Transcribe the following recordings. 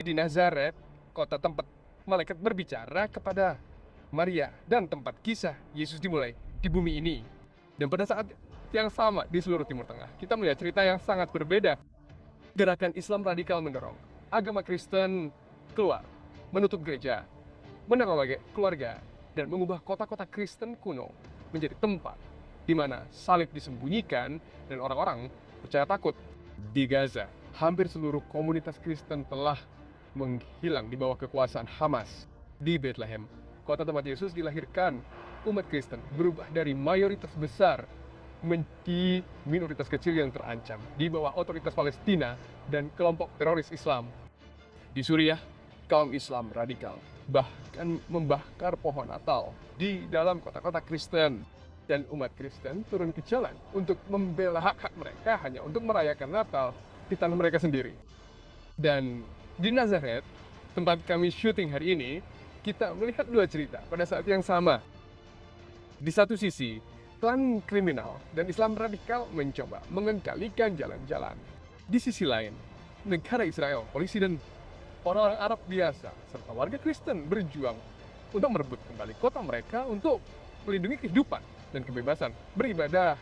Di Nazaret, kota tempat malaikat berbicara kepada Maria dan tempat kisah Yesus dimulai di bumi ini. Dan pada saat yang sama di seluruh Timur Tengah, kita melihat cerita yang sangat berbeda. Gerakan Islam radikal mendorong agama Kristen keluar, menutup gereja, meneror keluarga, dan mengubah kota-kota Kristen kuno menjadi tempat di mana salib disembunyikan dan orang-orang percaya takut. Di Gaza, hampir seluruh komunitas Kristen telah menghilang di bawah kekuasaan Hamas. Di Bethlehem, kota tempat Yesus dilahirkan, umat Kristen berubah dari mayoritas besar menjadi minoritas kecil yang terancam di bawah otoritas Palestina dan kelompok teroris Islam. Di Suriah, kaum Islam radikal bahkan membakar pohon Natal di dalam kota-kota Kristen, dan umat Kristen turun ke jalan untuk membela hak-hak mereka hanya untuk merayakan Natal di tanah mereka sendiri. Dan di Nazaret, tempat kami syuting hari ini, kita melihat dua cerita pada saat yang sama. Di satu sisi, klan kriminal dan Islam radikal mencoba mengendalikan jalan-jalan. Di sisi lain, negara Israel, polisi dan orang-orang Arab biasa, serta warga Kristen berjuang untuk merebut kembali kota mereka untuk melindungi kehidupan dan kebebasan beribadah.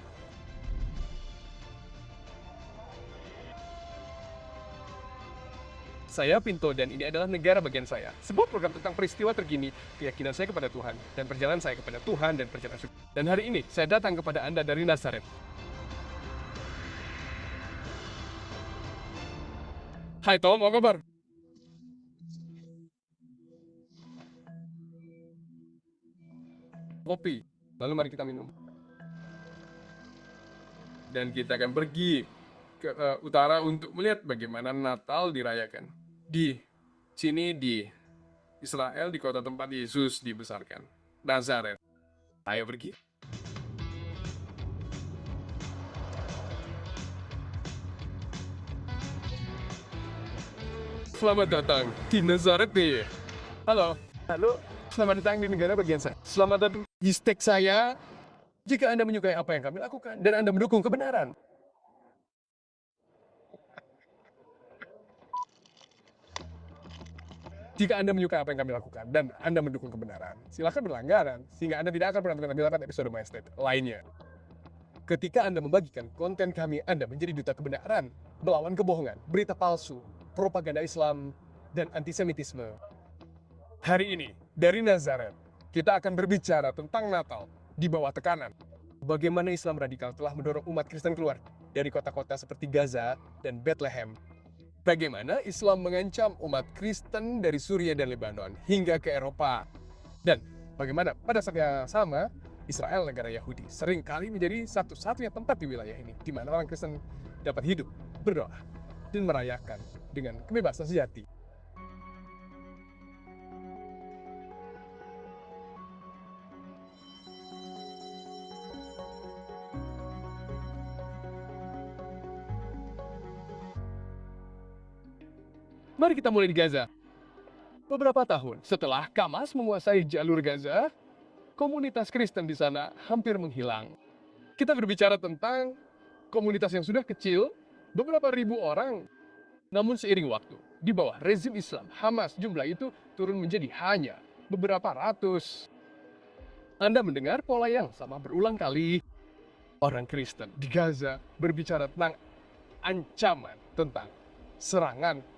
Saya Pinto dan ini adalah Negara Bagian Saya, sebuah program tentang peristiwa terkini, keyakinan saya kepada Tuhan, dan perjalanan saya kepada Tuhan dan perjalanan sukses. Dan hari ini, saya datang kepada Anda dari Nazaret. Hai Tom, apa kabar? Kopi. Lalu mari kita minum. Dan kita akan pergi ke utara untuk melihat bagaimana Natal dirayakan. Di sini di Israel, di kota tempat Yesus dibesarkan, Nazaret. Ayo pergi. Selamat datang di Nazaret nih. Halo. Halo. Selamat datang di Negara Bagian Saya. Selamat datang di stek saya. Jika Anda menyukai apa yang kami lakukan dan Anda mendukung kebenaran, jika Anda menyukai apa yang kami lakukan dan Anda mendukung kebenaran, silakan berlangganan sehingga Anda tidak akan pernah ketinggalan episode My State lainnya. Ketika Anda membagikan konten kami, Anda menjadi duta kebenaran, melawan kebohongan, berita palsu, propaganda Islam, dan antisemitisme. Hari ini, dari Nazaret, kita akan berbicara tentang Natal di bawah tekanan. Bagaimana Islam radikal telah mendorong umat Kristen keluar dari kota-kota seperti Gaza dan Bethlehem. Bagaimana Islam mengancam umat Kristen dari Suriah dan Lebanon hingga ke Eropa. Dan bagaimana pada saat yang sama, Israel, negara Yahudi, sering kali menjadi satu-satunya tempat di wilayah ini di mana orang Kristen dapat hidup, berdoa, dan merayakan dengan kebebasan sejati. Mari kita mulai di Gaza. Beberapa tahun setelah Hamas menguasai jalur Gaza, komunitas Kristen di sana hampir menghilang. Kita berbicara tentang komunitas yang sudah kecil, beberapa ribu orang. Namun seiring waktu, di bawah rezim Islam, Hamas jumlah itu turun menjadi hanya beberapa ratus. Anda mendengar pola yang sama berulang kali. Orang Kristen di Gaza berbicara tentang ancaman, tentang serangan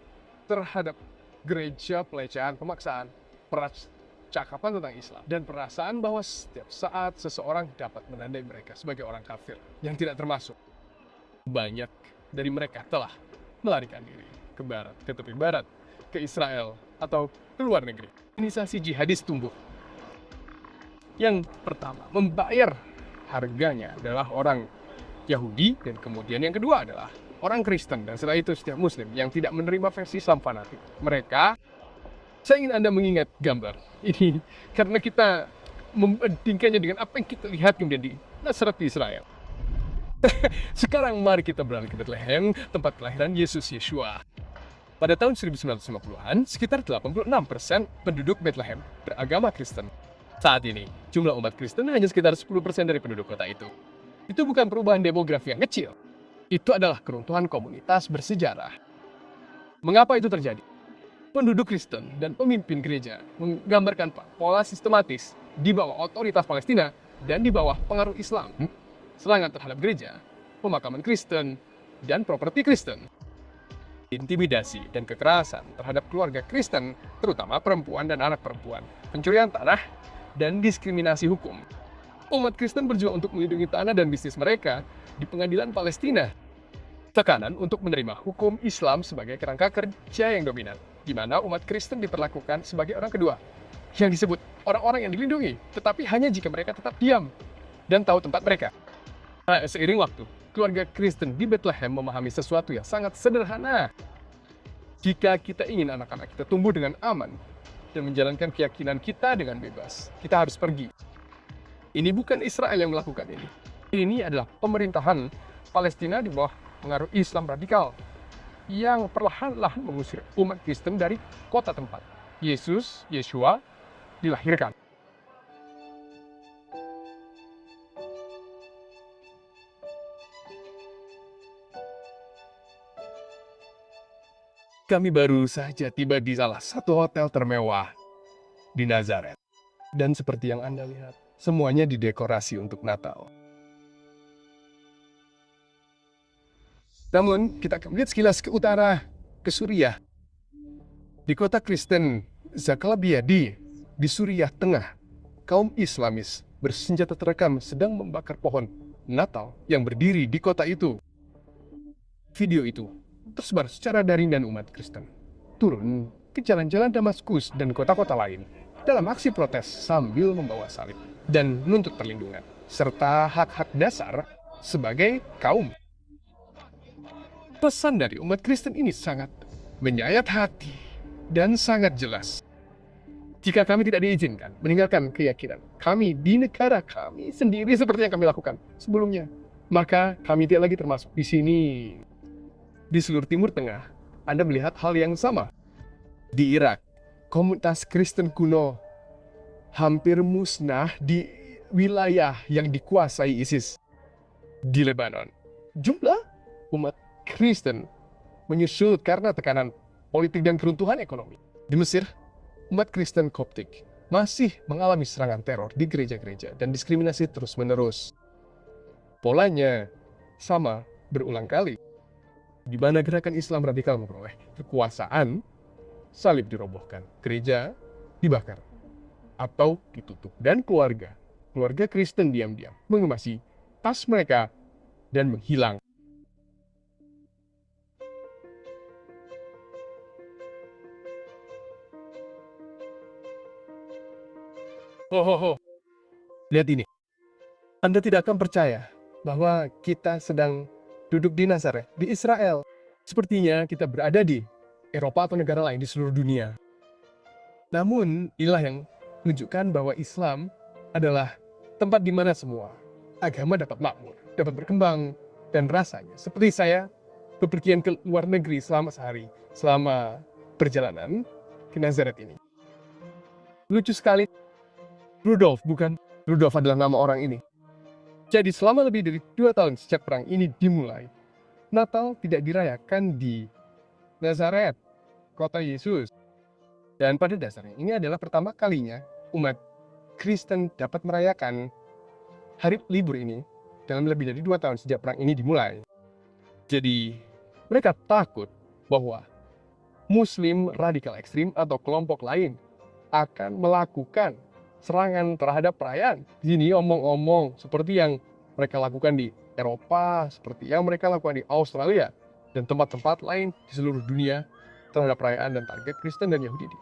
terhadap gereja, pelecehan, pemaksaan, percakapan tentang Islam, dan perasaan bahwa setiap saat seseorang dapat menandai mereka sebagai orang kafir yang tidak termasuk. Banyak dari mereka telah melarikan diri ke barat, ke tepi barat, ke Israel, atau ke luar negeri. Organisasi jihadis tumbuh. Yang pertama, membayar harganya adalah orang Yahudi, dan kemudian yang kedua adalah orang Kristen, dan setelah itu setiap Muslim yang tidak menerima versi Islam fanatik. Mereka, saya ingin Anda mengingat gambar ini, karena kita membandingkannya dengan apa yang kita lihat kemudian di Nazaret di Israel. Sekarang mari kita beralih ke Bethlehem, tempat kelahiran Yesus Yeshua. Pada tahun 1950-an, sekitar 86% penduduk Bethlehem beragama Kristen. Saat ini, jumlah umat Kristen hanya sekitar 10% dari penduduk kota itu. Itu bukan perubahan demografi yang kecil. Itu adalah keruntuhan komunitas bersejarah. Mengapa itu terjadi? Penduduk Kristen dan pemimpin gereja menggambarkan pola sistematis di bawah otoritas Palestina dan di bawah pengaruh Islam, serangan terhadap gereja, pemakaman Kristen, dan properti Kristen, intimidasi dan kekerasan terhadap keluarga Kristen, terutama perempuan dan anak perempuan, pencurian tanah, dan diskriminasi hukum. Umat Kristen berjuang untuk melindungi tanah dan bisnis mereka di pengadilan Palestina. Tekanan untuk menerima hukum Islam sebagai kerangka kerja yang dominan, di mana umat Kristen diperlakukan sebagai orang kedua, yang disebut orang-orang yang dilindungi, tetapi hanya jika mereka tetap diam dan tahu tempat mereka. Seiring waktu, keluarga Kristen di Bethlehem memahami sesuatu yang sangat sederhana. Jika kita ingin anak-anak kita tumbuh dengan aman dan menjalankan keyakinan kita dengan bebas, kita harus pergi. Ini bukan Israel yang melakukan ini. Ini adalah pemerintahan Palestina di bawah pengaruh Islam radikal yang perlahan-lahan mengusir umat Kristen dari kota tempat Yeshua dilahirkan. Kami baru saja tiba di salah satu hotel termewah di Nazaret. Dan seperti yang Anda lihat, semuanya didekorasi untuk Natal. Namun, kita akan melihat sekilas ke utara, ke Suriah. Di kota Kristen Zakalabia di Suriah Tengah, kaum Islamis bersenjata terekam sedang membakar pohon Natal yang berdiri di kota itu. Video itu tersebar secara daring dan umat Kristen turun ke jalan-jalan Damaskus dan kota-kota lain dalam aksi protes sambil membawa salib dan menuntut perlindungan, serta hak-hak dasar sebagai kaum. Pesan dari umat Kristen ini sangat menyayat hati dan sangat jelas. Jika kami tidak diizinkan meninggalkan keyakinan kami di negara kami sendiri seperti yang kami lakukan sebelumnya, maka kami tidak lagi termasuk di sini. Di seluruh Timur Tengah, Anda melihat hal yang sama. Di Irak, komunitas Kristen kuno hampir musnah di wilayah yang dikuasai ISIS. Di Lebanon, jumlah umat Kristen menyusul karena tekanan politik dan keruntuhan ekonomi. Di Mesir, umat Kristen Koptik masih mengalami serangan teror di gereja-gereja dan diskriminasi terus-menerus. Polanya sama berulang kali. Di mana gerakan Islam radikal memperoleh kekuasaan, salib dirobohkan, gereja dibakar atau ditutup, dan keluarga Kristen diam-diam mengemasi tas mereka dan menghilang. Lihat ini. Anda tidak akan percaya bahwa kita sedang duduk di Nazaret, di Israel. Sepertinya kita berada di Eropa atau negara lain di seluruh dunia. Namun, inilah yang menunjukkan bahwa Islam adalah tempat di mana semua agama dapat makmur, dapat berkembang, dan rasanya seperti saya bepergian ke luar negeri selama sehari, selama perjalanan ke Nazaret ini. Lucu sekali. Rudolf adalah nama orang ini. Jadi selama lebih dari 2 tahun sejak perang ini dimulai, Natal tidak dirayakan di Nazaret, kota Yesus. Dan pada dasarnya ini adalah pertama kalinya umat Kristen dapat merayakan hari libur ini dalam lebih dari 2 tahun sejak perang ini dimulai. Jadi mereka takut bahwa Muslim radikal ekstrim atau kelompok lain akan melakukan serangan terhadap perayaan. Di sini omong-omong seperti yang mereka lakukan di Eropa, seperti yang mereka lakukan di Australia, dan tempat-tempat lain di seluruh dunia terhadap perayaan dan target Kristen dan Yahudi di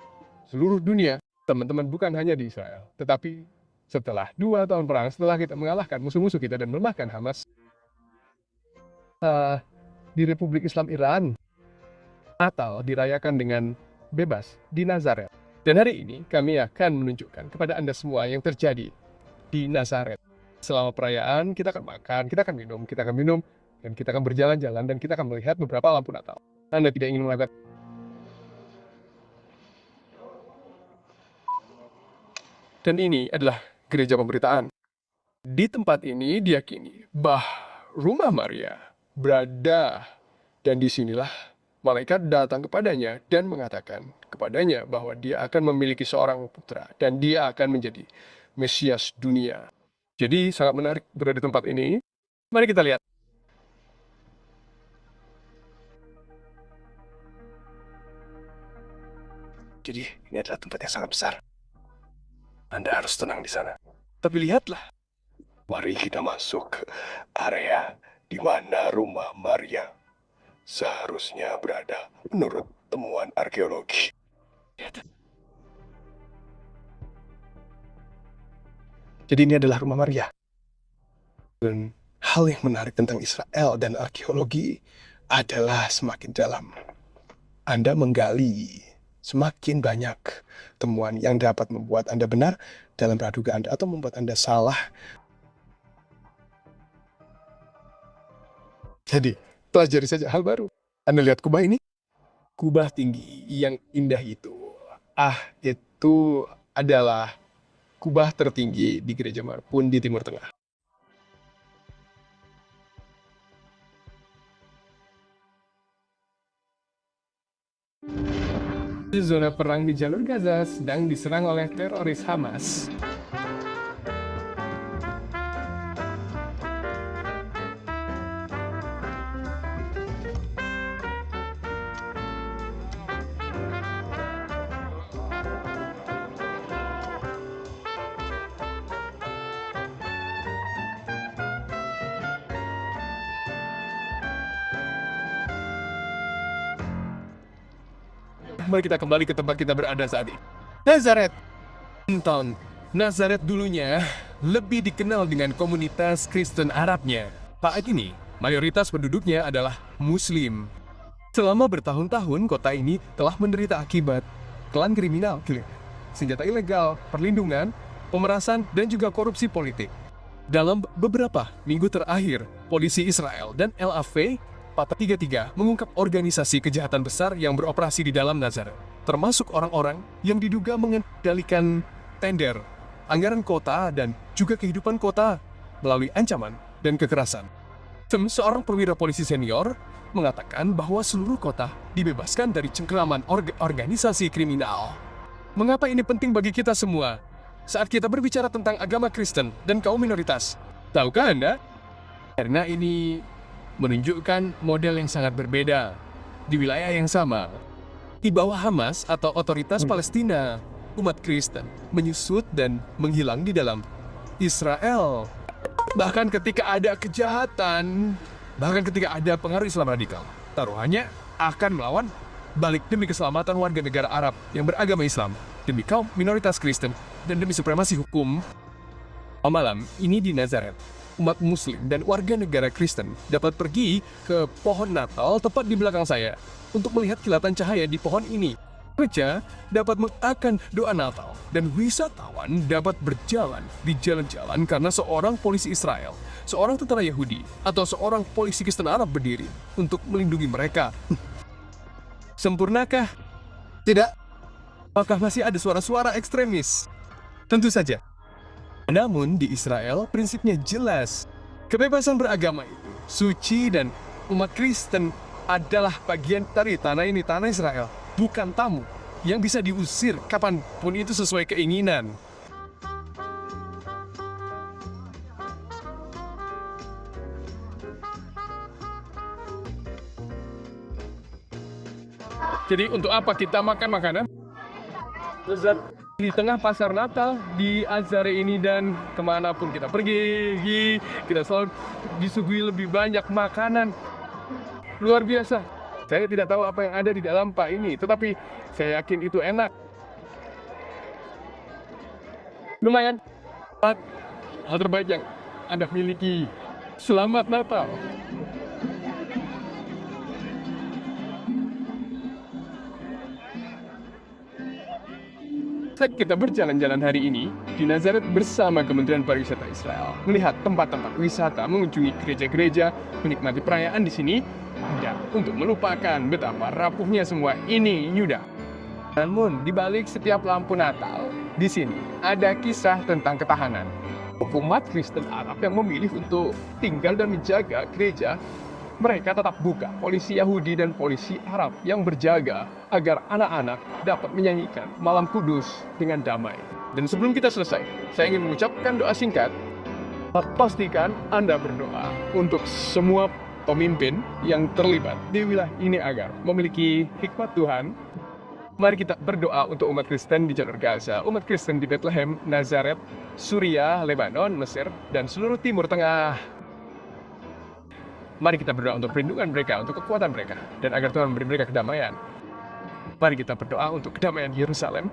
seluruh dunia. Teman-teman, bukan hanya di Israel, tetapi setelah 2 tahun perang, setelah kita mengalahkan musuh-musuh kita dan melemahkan Hamas, di Republik Islam Iran, Natal dirayakan dengan bebas di Nazaret. Dan hari ini kami akan menunjukkan kepada Anda semua yang terjadi di Nazaret. Selama perayaan kita akan makan, kita akan minum, dan kita akan berjalan-jalan, dan kita akan melihat beberapa lampu Natal. Anda tidak ingin melakukan. Dan ini adalah gereja pemberitaan. Di tempat ini diyakini bahwa rumah Maria berada, dan disinilah Malaikat datang kepadanya dan mengatakan kepadanya bahwa dia akan memiliki seorang putra dan dia akan menjadi Mesias dunia. Jadi sangat menarik berada di tempat ini. Mari kita lihat. Jadi ini adalah tempat yang sangat besar. Anda harus tenang di sana. Tapi lihatlah. Mari kita masuk ke area di mana rumah Maria seharusnya berada menurut temuan arkeologi. Jadi ini adalah rumah Maria. Dan hal yang menarik tentang Israel dan arkeologi adalah semakin dalam Anda menggali, semakin banyak temuan yang dapat membuat Anda benar dalam praduga Anda atau membuat Anda salah. Jadi, pelajari saja hal baru. Anda lihat kubah ini? Kubah tinggi yang indah itu. Itu adalah kubah tertinggi di gereja manapun di Timur Tengah. Zona perang di jalur Gaza sedang diserang oleh teroris Hamas. Mari kita kembali ke tempat kita berada saat ini. Nazaret. Nazaret dulunya lebih dikenal dengan komunitas Kristen Arabnya. Saat ini, mayoritas penduduknya adalah Muslim. Selama bertahun-tahun, kota ini telah menderita akibat klan kriminal, senjata ilegal, perlindungan, pemerasan, dan juga korupsi politik. Dalam beberapa minggu terakhir, polisi Israel dan LAV Fatah 33 mengungkap organisasi kejahatan besar yang beroperasi di dalam Nazaret, termasuk orang-orang yang diduga mengendalikan tender, anggaran kota, dan juga kehidupan kota melalui ancaman dan kekerasan. Seorang perwira polisi senior mengatakan bahwa seluruh kota dibebaskan dari cengkeraman organisasi kriminal. Mengapa ini penting bagi kita semua saat kita berbicara tentang agama Kristen dan kaum minoritas? Tahukah Anda? Karena ini menunjukkan model yang sangat berbeda di wilayah yang sama. Di bawah Hamas atau otoritas Palestina, umat Kristen menyusut dan menghilang di dalam Israel. Bahkan ketika ada kejahatan, bahkan ketika ada pengaruh Islam radikal, taruhannya akan melawan balik demi keselamatan warga negara Arab yang beragama Islam, demi kaum minoritas Kristen, dan demi supremasi hukum. Malam ini di Nazaret, umat Muslim dan warga negara Kristen dapat pergi ke pohon Natal tepat di belakang saya untuk melihat kilatan cahaya di pohon ini. Gereja dapat mengakan doa Natal dan wisatawan dapat berjalan di jalan-jalan karena seorang polisi Israel, seorang tentara Yahudi, atau seorang polisi Kristen Arab berdiri untuk melindungi mereka. Sempurnakah? Tidak. Apakah masih ada suara-suara ekstremis? Tentu saja. Namun di Israel prinsipnya jelas. Kebebasan beragama itu suci dan umat Kristen adalah bagian dari tanah ini, tanah Israel. Bukan tamu yang bisa diusir kapanpun itu sesuai keinginan. Jadi untuk apa kita makan makanan? Lezat di tengah pasar Natal di Azare ini, dan kemanapun kita pergi, kita selalu disuguhi lebih banyak makanan. Luar biasa. Saya tidak tahu apa yang ada di dalam Pak ini, tetapi saya yakin itu enak. Lumayan. Hal terbaik yang Anda miliki. Selamat Natal. Saat kita berjalan-jalan hari ini di Nazaret bersama Kementerian Pariwisata Israel, melihat tempat-tempat wisata, mengunjungi gereja-gereja, menikmati perayaan di sini, dan untuk melupakan betapa rapuhnya semua ini, Yuda. Namun, di balik setiap lampu Natal, di sini ada kisah tentang ketahanan. Umat Kristen Arab yang memilih untuk tinggal dan menjaga gereja Mereka tetap buka, polisi Yahudi dan polisi Arab yang berjaga agar anak-anak dapat menyanyikan malam kudus dengan damai. Dan sebelum kita selesai, saya ingin mengucapkan doa singkat. Pastikan Anda berdoa untuk semua pemimpin yang terlibat di wilayah ini agar memiliki hikmat Tuhan. Mari kita berdoa untuk umat Kristen di jalur Gaza, umat Kristen di Bethlehem, Nazaret, Suriah, Lebanon, Mesir, dan seluruh Timur Tengah. Mari kita berdoa untuk perlindungan mereka, untuk kekuatan mereka, dan agar Tuhan memberi mereka kedamaian. Mari kita berdoa untuk kedamaian Yerusalem,